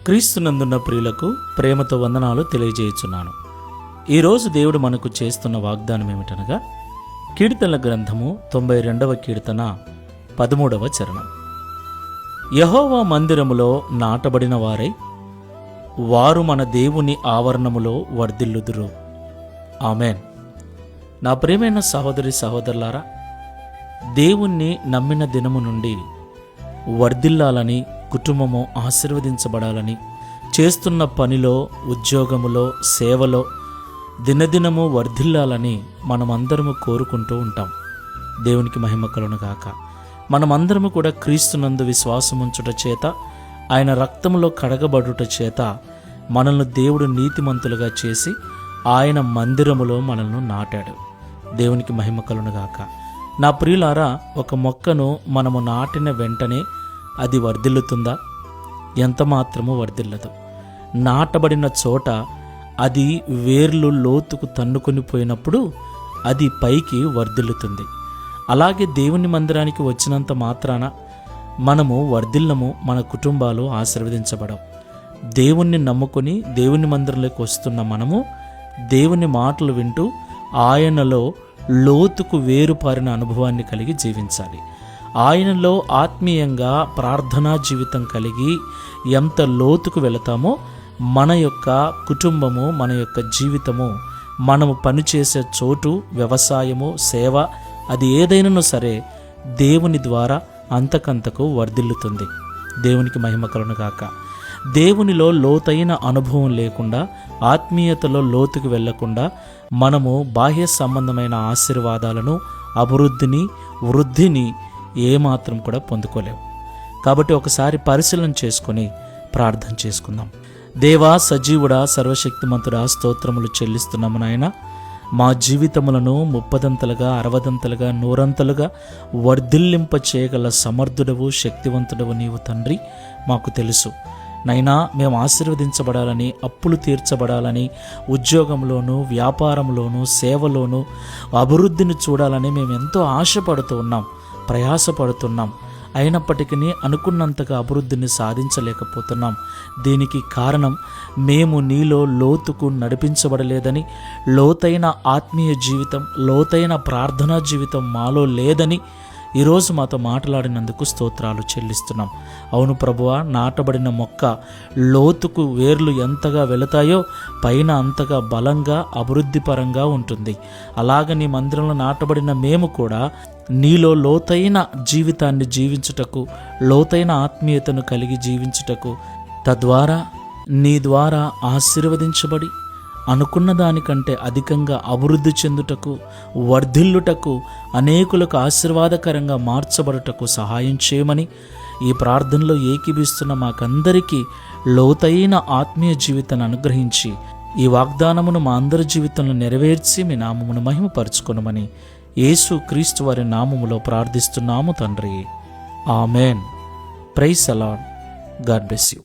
క్రీస్తునందున్న ప్రియులకు ప్రేమతో వందనాలు తెలియజేయుచున్నాను. ఈరోజు దేవుడు మనకు చేస్తున్న వాగ్దానం ఏమిటనగా కీర్తనల గ్రంథము 92వ కీర్తన 13వ చరణం. యెహోవా మందిరములో నాటబడిన వారై వారు మన దేవుని ఆవరణములో వర్ధిల్లుదురు. ఆమెన్. నా ప్రియమైన సహోదరి సహోదరులారా, దేవుణ్ణి నమ్మిన దినము నుండి వర్ధిల్లాలని, కుటుంబము ఆశీర్వదించబడాలని, చేస్తున్న పనిలో, ఉద్యోగములో, సేవలో దినదినము వర్ధిల్లాలని మనమందరము కోరుకుంటూ ఉంటాం. దేవునికి మహిమ కలుగును గాక. మనమందరము కూడా క్రీస్తునందు విశ్వాసముంచుట చేత, ఆయన రక్తములో కడగబడుట చేత మనల్ని దేవుడు నీతిమంతులుగా చేసి ఆయన మందిరములో మనల్ని నాటాడు. దేవునికి మహిమ కలుగును గాక. నా ప్రియులారా, ఒక మొక్కను మనము నాటిన వెంటనే అది వర్ధిల్లుతుందా? ఎంత మాత్రము వర్ధిల్లదు. నాటబడిన చోట అది వేర్లు లోతుకు తన్నుకొని పోయినప్పుడు అది పైకి వర్ధిల్లుతుంది. అలాగే దేవుని మందిరానికి వచ్చినంత మాత్రాన మనము వర్ధిల్లము, మన కుటుంబాలు ఆశీర్వదించబడవు. దేవుణ్ణి నమ్ముకొని దేవుని మందిరంలోకి వస్తున్న మనము దేవుని మాటలు వింటూ ఆయనలో లోతుకు వేరుపారిన అనుభవాన్ని కలిగి జీవించాలి. ఆయనలో ఆత్మీయంగా ప్రార్థనా జీవితం కలిగి ఎంత లోతుకు వెళతామో మన యొక్క కుటుంబము, మన యొక్క జీవితము, మనము పనిచేసే చోటు, వ్యవసాయము, సేవ, అది ఏదైనాను సరే దేవుని ద్వారా అంతకంతకు వర్ధిల్లుతుంది. దేవునికి మహిమ కలుగును గాక. దేవునిలో లోతైన అనుభవం లేకుండా, ఆత్మీయతలో లోతుకు వెళ్లకుండా మనము బాహ్య సంబంధమైన ఆశీర్వాదాలను, అభివృద్ధిని, వృద్ధిని ఏమాత్రం కూడా పొందుకోలేము. కాబట్టి ఒకసారి పరిశీలన చేసుకొని ప్రార్థన చేసుకుందాం. దేవా, సజీవుడా, సర్వశక్తిమంతుడా, స్తోత్రములు చెల్లిస్తున్నాము నాయన. మా జీవితములను 30ంతలుగా, 60ంతలుగా, 100ంతలుగా వర్ధిల్లింప చేయగల సమర్థుడవు, శక్తివంతుడవు నీవు తండ్రి. మాకు తెలుసు నైనా, మేము ఆశీర్వదించబడాలని, అప్పులు తీర్చబడాలని, ఉద్యోగంలోనూ, వ్యాపారంలోనూ, సేవలోనూ అభివృద్ధిని చూడాలని మేము ఎంతో ఆశపడుతూ ఉన్నాం, ప్రయాసపడుతున్నాం. అయినప్పటికీ అనుకున్నంతగా అభివృద్ధిని సాధించలేకపోతున్నాం. దీనికి కారణం మేము నీలో లోతుకు నడిపించబడలేదని, లోతైన ఆత్మీయ జీవితం, లోతైన ప్రార్థనా జీవితం మాలో లేదని ఈరోజు మాతో మాట్లాడినందుకు స్తోత్రాలు చెల్లిస్తున్నాం. అవును ప్రభువా, నాటబడిన మొక్క లోతుకు వేర్లు ఎంతగా వెళతాయో పైన అంతగా బలంగా, అభివృద్ధిపరంగా ఉంటుంది. అలాగ నీ మందిరంలో నాటబడిన మేము కూడా నీలో లోతైన జీవితాన్ని జీవించుటకు, లోతైన ఆత్మీయతను కలిగి జీవించుటకు, తద్వారా నీ ద్వారా ఆశీర్వదించబడి అనుకున్న దానికంటే అధికంగా అభివృద్ధి చెందుటకు, వర్ధిల్లుటకు, అనేకులకు ఆశీర్వాదకరంగా మార్చబడుటకు సహాయం చేయమని ఈ ప్రార్థనలో ఏకీభిస్తున్న మాకందరికీ లోతైన ఆత్మీయ జీవితాన్ని అనుగ్రహించి ఈ వాగ్దానమును మా అందరి జీవితంలో నెరవేర్చి మీ నామమును మహిమపరచుకొనుమని యేసు క్రీస్తు వారి నామములో ప్రార్థిస్తున్నాము తండ్రి. Amen. Praise the Lord. God bless you.